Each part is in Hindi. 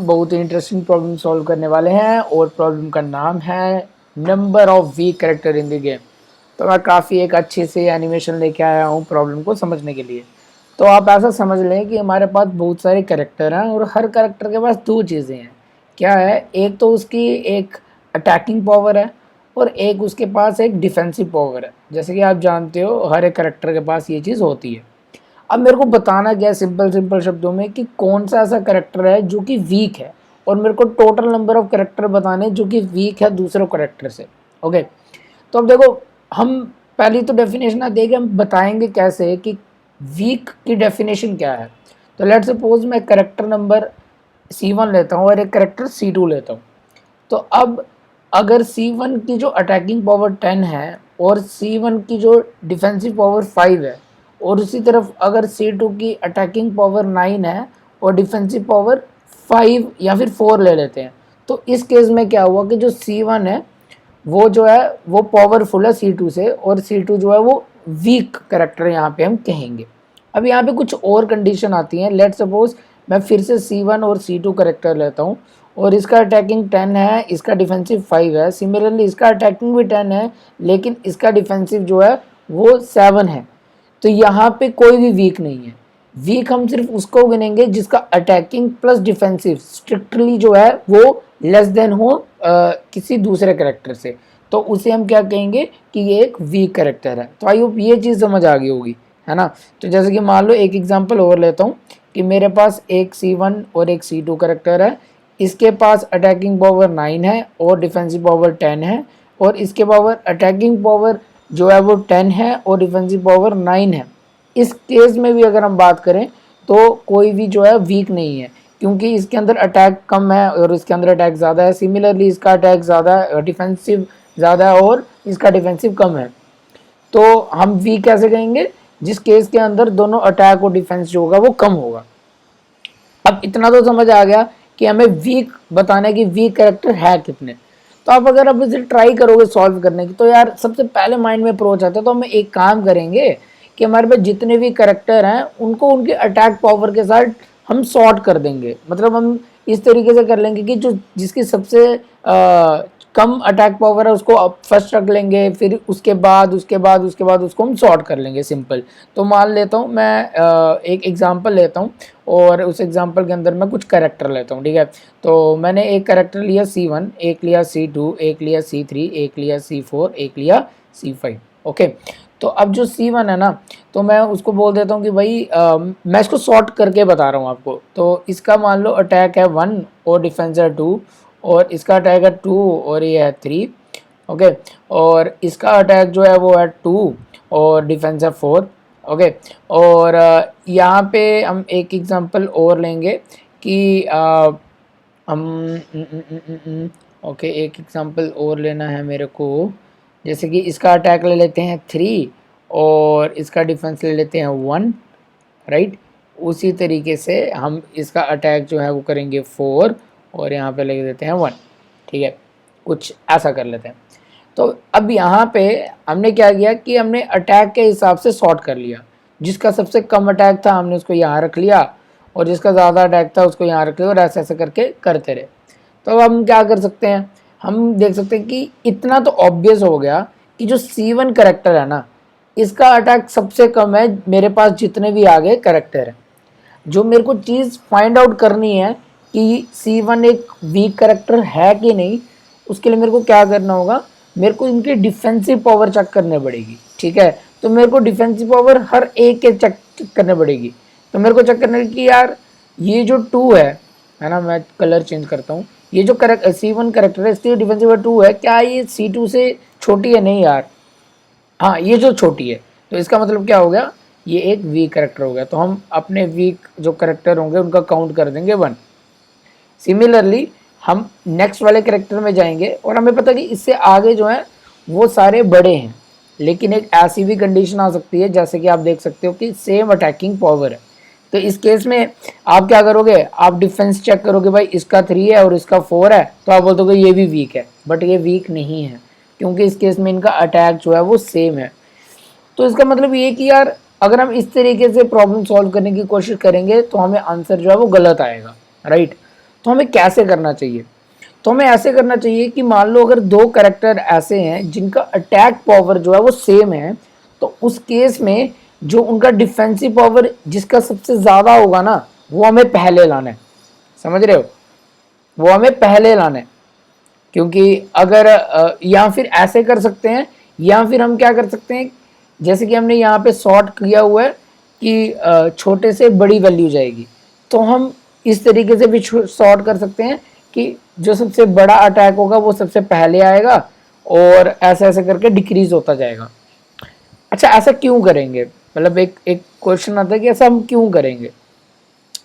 बहुत ही इंटरेस्टिंग प्रॉब्लम सॉल्व करने वाले हैं और प्रॉब्लम का नाम है number of weak character in the game. तो मैं काफ़ी एक अच्छे से एनिमेशन लेके आया हूँ प्रॉब्लम को समझने के लिए। तो आप ऐसा समझ लें कि हमारे पास बहुत सारे कैरेक्टर हैं और हर कैरेक्टर के पास दो चीज़ें हैं। क्या है, एक तो उसकी एक अटैकिंग पावर है और एक उसके पास एक डिफेंसिव पावर है। जैसे कि आप जानते हो हर एक कैरेक्टर के पास ये चीज़ होती है। अब मेरे को बताना क्या है सिंपल सिंपल शब्दों में कि कौन सा ऐसा करेक्टर है जो कि वीक है, और मेरे को टोटल नंबर ऑफ करेक्टर बताने जो कि वीक है दूसरे करेक्टर से। ओके, तो अब देखो, हम पहली तो डेफिनेशन देके हम बताएंगे कैसे कि वीक की डेफिनेशन क्या है। तो लेट सपोज मैं करेक्टर नंबर C1 लेता हूँ और एक करेक्टर C2 लेता हूँ। तो अब अगर C1 की जो अटैकिंग पावर 10 है और C1 की जो डिफेंसिव पावर 5 है, और उसी तरफ अगर C2 की अटैकिंग पावर 9 है और डिफेंसिव पावर 5 या फिर 4 ले लेते हैं, तो इस केस में क्या हुआ कि जो C1 है वो जो है वो पावरफुल है C2 से, और C2 जो है वो वीक करेक्टर यहाँ पे हम कहेंगे। अब यहाँ पे कुछ और कंडीशन आती हैं। लेट सपोज मैं फिर से C1 और C2 करेक्टर लेता हूँ और इसका अटैकिंग 10 है, इसका डिफेंसिव 5 है। सिमिलरली इसका अटैकिंग भी 10 है लेकिन इसका डिफेंसिव जो है वो 7 है। तो यहाँ पे कोई भी वीक नहीं है। वीक हम सिर्फ उसको गिनेंगे जिसका अटैकिंग प्लस डिफेंसिव स्ट्रिक्टली जो है वो लेस देन हो किसी दूसरे करेक्टर से, तो उसे हम क्या कहेंगे कि ये एक वीक करेक्टर है। तो आई होप ये चीज़ समझ आ गई होगी, है ना। तो जैसे कि मान लो एक एग्जांपल और लेता हूँ कि मेरे पास एक C1 और एक C2 करेक्टर है। इसके पास अटैकिंग पावर 9 है और डिफेंसिव पावर 10 है, और इसके पावर अटैकिंग पावर जो है वो 10 है और डिफेंसिव पावर 9 है। इस केस में भी अगर हम बात करें तो कोई भी जो है वीक नहीं है, क्योंकि इसके अंदर अटैक कम है और इसके अंदर अटैक ज़्यादा है। सिमिलरली इसका अटैक ज़्यादा है, डिफेंसिव ज़्यादा है और इसका डिफेंसिव कम है। तो हम वीक कैसे कहेंगे? जिस केस के अंदर दोनों अटैक और डिफेंस जो होगा वो कम होगा। अब इतना तो समझ आ गया कि हमें वीक बताने की वीक कैरेक्टर है कितने। तो आप अगर अब इसे ट्राई करोगे सॉल्व करने की, तो यार सबसे पहले माइंड में अप्रोच आता है तो हम एक काम करेंगे कि हमारे पास जितने भी कैरेक्टर हैं उनको उनके अटैक पावर के साथ हम सॉर्ट कर देंगे। मतलब हम इस तरीके से कर लेंगे कि जो जिसकी सबसे कम अटैक पावर है उसको फर्स्ट रख लेंगे, फिर उसके बाद उसको हम सॉर्ट कर लेंगे, सिंपल। तो मान लेता हूँ मैं एक एग्जांपल लेता हूँ और उस एग्जांपल के अंदर मैं कुछ कैरेक्टर लेता हूँ, ठीक है। तो मैंने एक कैरेक्टर लिया C1, एक लिया C2, एक लिया C3, एक लिया C4, एक लिया C5। ओके, तो अब जो C1 है ना, तो मैं उसको बोल देता हूँ कि भाई मैं इसको सॉर्ट करके बता रहा हूँ आपको। तो इसका मान लो अटैक है 1 और डिफेंस है 2, और इसका अटैक है 2 और ये है 3। ओके, और इसका अटैक जो है वो है 2 और डिफेंस है 4। ओके, और यहाँ पे हम एक एग्जांपल और लेंगे कि हम ओके, एक एग्जांपल और लेना है मेरे को। जैसे कि इसका अटैक ले लेते हैं 3 और इसका डिफेंस ले लेते हैं 1, राइट। उसी तरीके से हम इसका अटैक जो है वो करेंगे 4 और यहाँ पे लिख देते हैं 1, ठीक है। कुछ ऐसा कर लेते हैं। तो अब यहाँ पे हमने क्या किया कि हमने अटैक के हिसाब से सॉर्ट कर लिया। जिसका सबसे कम अटैक था हमने उसको यहाँ रख लिया, और जिसका ज़्यादा अटैक था उसको यहाँ रख लिया, और ऐसे ऐसे करके करते रहे। तो अब हम क्या कर सकते हैं, हम देख सकते हैं कि इतना तो ऑब्वियस हो गया कि जो C1 करेक्टर है ना, इसका अटैक सबसे कम है मेरे पास जितने भी आगे करेक्टर हैं। जो मेरे को चीज़ फाइंड आउट करनी है कि C1 एक वीक करेक्टर है कि नहीं, उसके लिए मेरे को क्या करना होगा, मेरे को इनकी डिफेंसिव पावर चेक करनी पड़ेगी, ठीक है। तो मेरे को डिफेंसिव पावर हर एक के चेक करनी पड़ेगी। तो मेरे को चेक करना है कि यार ये जो 2 है ना, मैं कलर चेंज करता हूँ। ये जो C1 करेक्टर है इसकी डिफेंसिव 2 है, क्या ये C2 से छोटी है? नहीं यार, हाँ ये जो छोटी है। तो इसका मतलब क्या हो गया, ये एक वीक करेक्टर हो गया। तो हम अपने वीक जो करेक्टर होंगे उनका काउंट कर देंगे 1। सिमिलरली हम नेक्स्ट वाले करेक्टर में जाएंगे और हमें पता है कि इससे आगे जो है वो सारे बड़े हैं, लेकिन एक ऐसी भी कंडीशन आ सकती है जैसे कि आप देख सकते हो कि सेम अटैकिंग पावर है। तो इस केस में आप क्या करोगे, आप डिफेंस चेक करोगे, भाई इसका 3 है और इसका 4 है, तो आप बोल दोगे ये भी वीक है। बट ये वीक नहीं है, क्योंकि इस केस में इनका अटैक जो है वो सेम है। तो इसका मतलब ये कि यार अगर हम इस तरीके से प्रॉब्लम सॉल्व करने की कोशिश करेंगे तो हमें आंसर जो है वो गलत आएगा, राइट। तो हमें कैसे करना चाहिए? तो हमें ऐसे करना चाहिए कि मान लो अगर दो कैरेक्टर ऐसे हैं जिनका अटैक पावर जो है वो सेम है, तो उस केस में जो उनका डिफेंसिव पावर जिसका सबसे ज़्यादा होगा ना, वो हमें पहले लाना है। समझ रहे हो? वो हमें पहले लाना है। क्योंकि अगर या फिर ऐसे कर सकते हैं, या फिर हम क्या कर सकते हैं, जैसे कि हमने यहाँ पे सॉर्ट किया हुआ है कि छोटे से बड़ी वैल्यू जाएगी, तो हम इस तरीके से भी सॉर्ट कर सकते हैं कि जो सबसे बड़ा अटैक होगा वो सबसे पहले आएगा, और ऐसे ऐसे करके डिक्रीज होता जाएगा। अच्छा, ऐसा क्यों करेंगे? मतलब एक एक क्वेश्चन आता है कि ऐसा हम क्यों करेंगे।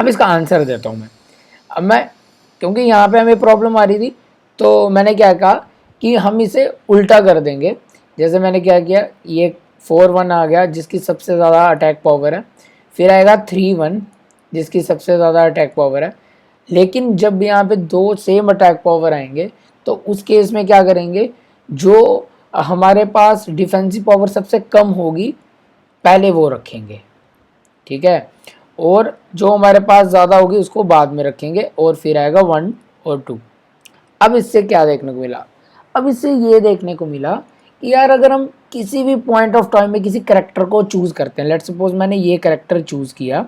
अब इसका आंसर देता हूँ मैं। अब मैं, क्योंकि यहाँ पे हमें प्रॉब्लम आ रही थी, तो मैंने क्या कहा कि हम इसे उल्टा कर देंगे। जैसे मैंने क्या किया, ये 4-1 आ गया जिसकी सबसे ज़्यादा अटैक पावर है, फिर आएगा 3-1 जिसकी सबसे ज़्यादा अटैक पावर है। लेकिन जब यहाँ पे दो सेम अटैक पावर आएंगे, तो उस केस में क्या करेंगे, जो हमारे पास डिफेंसिव पावर सबसे कम होगी पहले वो रखेंगे, ठीक है, और जो हमारे पास ज़्यादा होगी उसको बाद में रखेंगे, और फिर आएगा 1 और 2। अब इससे क्या देखने को मिला? अब इससे ये देखने को मिला कि यार अगर हम किसी भी पॉइंट ऑफ टाइम में किसी करेक्टर को चूज़ करते हैं, लेट्स सपोज मैंने ये करेक्टर चूज़ किया,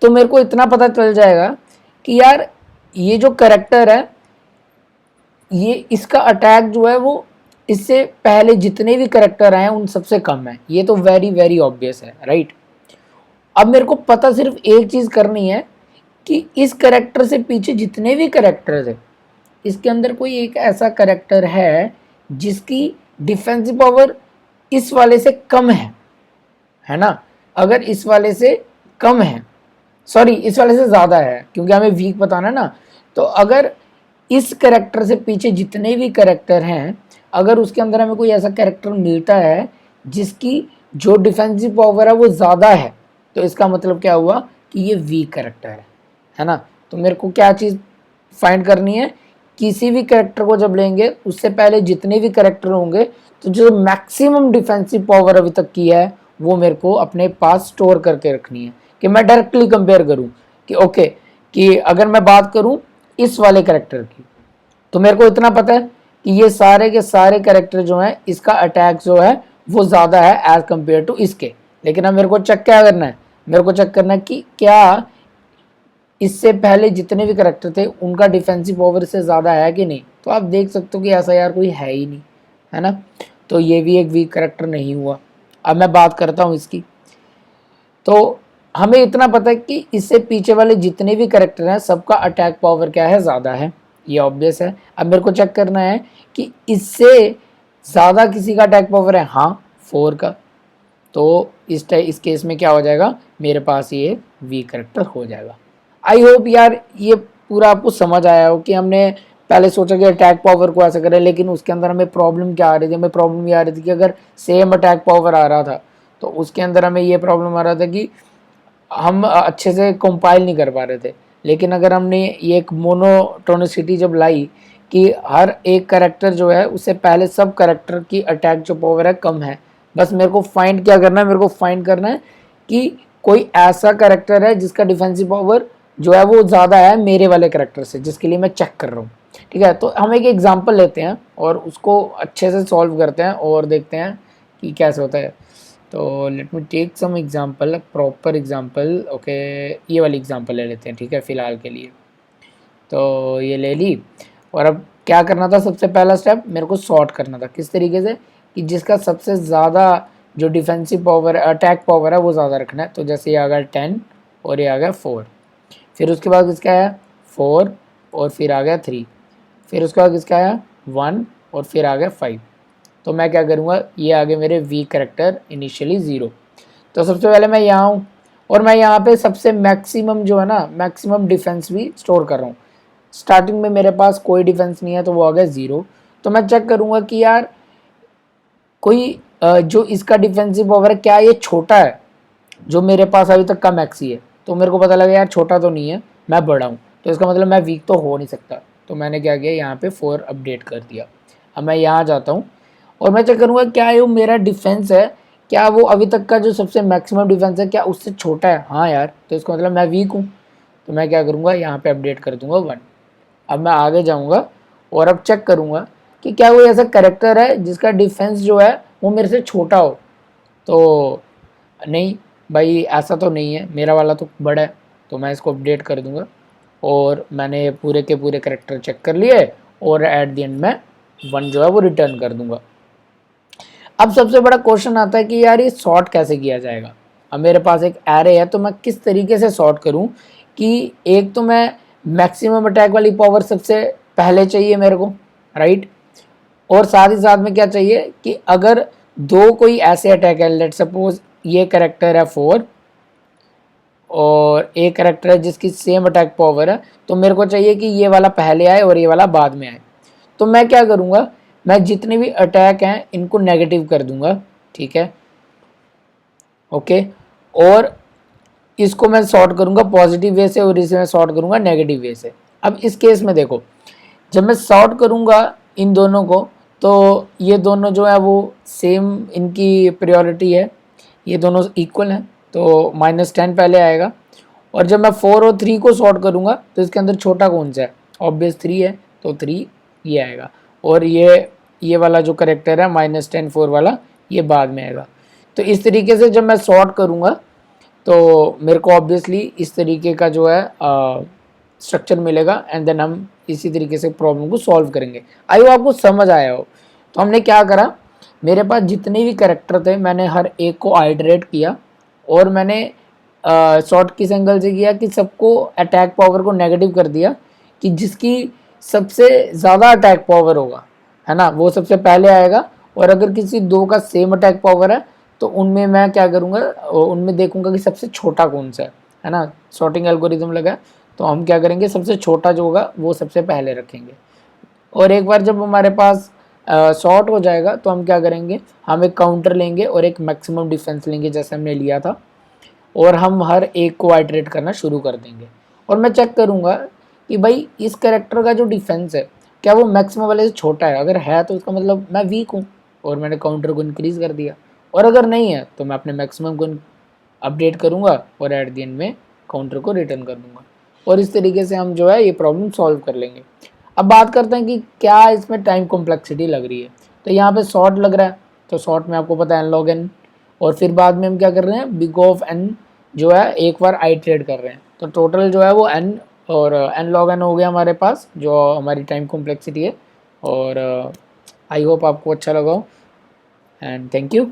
तो मेरे को इतना पता चल जाएगा कि यार ये जो करेक्टर है, ये इसका अटैक जो है वो इससे पहले जितने भी करेक्टर आए हैं उन सबसे कम है। ये तो वेरी वेरी ऑब्वियस है, राइट। अब मेरे को पता सिर्फ एक चीज़ करनी है कि इस करेक्टर से पीछे जितने भी करेक्टर्स है, इसके अंदर कोई एक ऐसा करेक्टर है जिसकी डिफेंसिव पावर इस वाले से कम है ना। अगर इस वाले से कम है, सॉरी इस वाले से ज़्यादा है, क्योंकि हमें वीक बताना है ना। तो अगर इस करेक्टर से पीछे जितने भी करेक्टर हैं, अगर उसके अंदर हमें कोई ऐसा करेक्टर मिलता है जिसकी जो डिफेंसिव पावर है वो ज़्यादा है, तो इसका मतलब क्या हुआ कि ये वीक करेक्टर है ना। तो मेरे को क्या चीज़ फाइंड करनी है, किसी भी करेक्टर को जब लेंगे उससे पहले जितने भी करेक्टर होंगे, तो जो मैक्सिमम डिफेंसिव पावर अभी तक की है वो मेरे को अपने पास स्टोर करके रखनी है, कि मैं डायरेक्टली कंपेयर करूं कि ओके, कि अगर मैं बात करूं इस वाले करेक्टर की, तो मेरे को इतना पता है कि ये सारे के सारे करेक्टर जो हैं इसका अटैक जो है वो ज़्यादा है एज कम्पेयर टू इसके। लेकिन अब मेरे को चेक क्या करना है, मेरे को चेक करना है कि क्या इससे पहले जितने भी करेक्टर थे उनका डिफेंसिव पावर से ज़्यादा है कि नहीं। तो आप देख सकते हो कि ऐसा यार कोई है ही नहीं, है ना। तो ये भी एक वीक करेक्टर नहीं हुआ। अब मैं बात करता हूँ इसकी। तो हमें इतना पता है कि इससे पीछे वाले जितने भी करेक्टर हैं सबका अटैक पावर क्या है, ज़्यादा है, ये ऑब्वियस है। अब मेरे को चेक करना है कि इससे ज़्यादा किसी का अटैक पावर है, हाँ 4 का। तो इस केस में क्या हो जाएगा, मेरे पास ये वीक करेक्टर हो जाएगा। आई होप यार ये पूरा आपको समझ आया हो कि हमने पहले सोचा कि अटैक पावर को ऐसा करें, लेकिन उसके अंदर हमें प्रॉब्लम क्या आ रही थी, हमें प्रॉब्लम ये आ रही थी कि अगर सेम अटैक पावर आ रहा था तो उसके अंदर हमें ये प्रॉब्लम आ रहा था कि हम अच्छे से कंपाइल नहीं कर पा रहे थे। लेकिन अगर हमने ये एक मोनोटोनिसिटी जब लाई कि हर एक करेक्टर जो है उससे पहले सब करेक्टर की अटैक जो पावर है कम है, बस मेरे को फाइंड क्या करना है, मेरे को फाइंड करना है कि कोई ऐसा करेक्टर है जिसका डिफेंसिव पावर जो है वो ज़्यादा है मेरे वाले करेक्टर से, जिसके लिए मैं चेक कर रहा हूँ। ठीक है, तो हम एक एग्जांपल लेते हैं और उसको अच्छे से सॉल्व करते हैं और देखते हैं कि कैसे होता है। तो let me take some example, proper example. Okay, ये वाली एग्जांपल ले लेते हैं, ठीक है, फ़िलहाल के लिए। तो ये ले ली, और अब क्या करना था, सबसे पहला स्टेप मेरे को सॉर्ट करना था। किस तरीके से, कि जिसका सबसे ज़्यादा जो डिफेंसिव पावर अटैक पावर है वो ज़्यादा रखना है। तो जैसे ये आ गया 10 और ये आ गया 4, फिर उसके बाद किसका आया 4 और फिर आ गया 3, फिर उसके बाद किसका आया 1 और फिर आ गया 5। तो मैं क्या करूँगा, ये आगे मेरे वीक करेक्टर इनिशियली 0। तो सबसे पहले मैं यहाँ हूँ और मैं यहाँ पे सबसे मैक्सिमम जो है ना, मैक्सिमम डिफेंस भी स्टोर कर रहा हूँ। स्टार्टिंग में मेरे पास कोई डिफेंस नहीं है तो वो आ गया 0। तो मैं चेक करूँगा कि यार कोई जो इसका डिफेंसिव पावर है क्या ये छोटा है जो मेरे पास अभी तक का मैक्सी है। तो मेरे को पता लगा यार छोटा तो नहीं है, मैं बड़ा हूँ, तो इसका मतलब मैं वीक तो हो नहीं सकता। तो मैंने क्या किया, यहाँ पे 4 अपडेट कर दिया। अब मैं यहाँ जाता हूँ और मैं चेक करूँगा क्या ये मेरा डिफेंस है, क्या वो अभी तक का जो सबसे मैक्सिमम डिफेंस है क्या उससे छोटा है। हाँ यार, तो इसका मतलब मैं वीक हूँ। तो मैं क्या करूँगा, यहाँ पे अपडेट कर दूँगा 1। अब मैं आगे जाऊँगा और अब चेक करूँगा कि क्या कोई ऐसा कैरेक्टर है जिसका डिफेंस जो है वो मेरे से छोटा हो। तो नहीं भाई, ऐसा तो नहीं है, मेरा वाला तो बड़ा है, तो मैं इसको अपडेट कर दूँगा। और मैंने पूरे के पूरे कैरेक्टर चेक कर लिए और एट द एंड में 1 जो है वो रिटर्न कर दूँगा। अब सबसे बड़ा क्वेश्चन आता है कि यार ये सॉर्ट कैसे किया जाएगा। अब मेरे पास एक एरे है, तो मैं किस तरीके से सॉर्ट करूं कि एक तो मैं मैक्सिमम अटैक वाली पावर सबसे पहले चाहिए मेरे को, राइट। और साथ ही साथ में क्या चाहिए कि अगर दो कोई ऐसे अटैक है, लेट सपोज ये करेक्टर है 4 और एक करेक्टर है जिसकी सेम अटैक पावर है, तो मेरे को चाहिए कि ये वाला पहले आए और ये वाला बाद में आए। तो मैं क्या करूँगा, मैं जितने भी अटैक हैं इनको नेगेटिव कर दूंगा, ठीक है, ओके। और इसको मैं सॉर्ट करूंगा पॉजिटिव वे से और इसे मैं सॉर्ट करूंगा नेगेटिव वे से। अब इस केस में देखो, जब मैं सॉर्ट करूंगा इन दोनों को, तो ये दोनों जो है वो सेम इनकी प्रायोरिटी है, ये दोनों इक्वल हैं, तो -10 पहले आएगा। और जब मैं 4 और 3 को सॉर्ट करूंगा तो इसके अंदर छोटा कौन सा है, ऑब्वियस 3 है, तो 3 ये आएगा। और ये वाला जो करेक्टर है -10 4 वाला, ये बाद में आएगा। तो इस तरीके से जब मैं सॉर्ट करूंगा तो मेरे को ऑब्वियसली इस तरीके का जो है स्ट्रक्चर मिलेगा एंड देन हम इसी तरीके से प्रॉब्लम को सॉल्व करेंगे। आई होप आपको समझ आया हो। तो हमने क्या करा, मेरे पास जितने भी कैरेक्टर थे मैंने हर एक को आइटरेट किया और मैंने सॉर्ट किस एंगल से किया कि सबको अटैक पावर को नेगेटिव कर दिया, कि जिसकी सबसे ज़्यादा अटैक पावर होगा, है ना, वो सबसे पहले आएगा। और अगर किसी दो का सेम अटैक पावर है तो उनमें मैं क्या करूँगा, उनमें देखूंगा कि सबसे छोटा कौन सा है ना, सॉर्टिंग एल्गोरिदम लगा, तो हम क्या करेंगे, सबसे छोटा जो होगा वो सबसे पहले रखेंगे। और एक बार जब हमारे पास सॉर्ट हो जाएगा तो हम क्या करेंगे, हम एक काउंटर लेंगे और एक मैक्सिमम डिफेंस लेंगे जैसे हमने लिया था, और हम हर एक को आइटरेट करना शुरू कर देंगे। और मैं चेक करूँगा कि भाई इस कैरेक्टर का जो डिफेंस है क्या वो मैक्सिमम वाले से छोटा है, अगर है तो उसका मतलब मैं वीक हूँ और मैंने काउंटर को इंक्रीज़ कर दिया, और अगर नहीं है तो मैं अपने मैक्सिमम को अपडेट करूँगा और एट द एंड में काउंटर को रिटर्न कर दूँगा। और इस तरीके से हम जो है ये प्रॉब्लम सॉल्व कर लेंगे। अब बात करते हैं कि क्या इसमें टाइम कॉम्प्लेक्सिटी लग रही है। तो यहाँ पे सॉर्ट लग रहा है, तो सॉर्ट में आपको पता है n log n, और फिर बाद में हम क्या कर रहे हैं, बिग ऑफ n जो है एक बार आइटरेट कर रहे हैं, तो टोटल जो है वो n और n log n हो गया हमारे पास जो हमारी टाइम कॉम्प्लेक्सिटी है। और आई होप आपको अच्छा लगा हो एंड थैंक यू।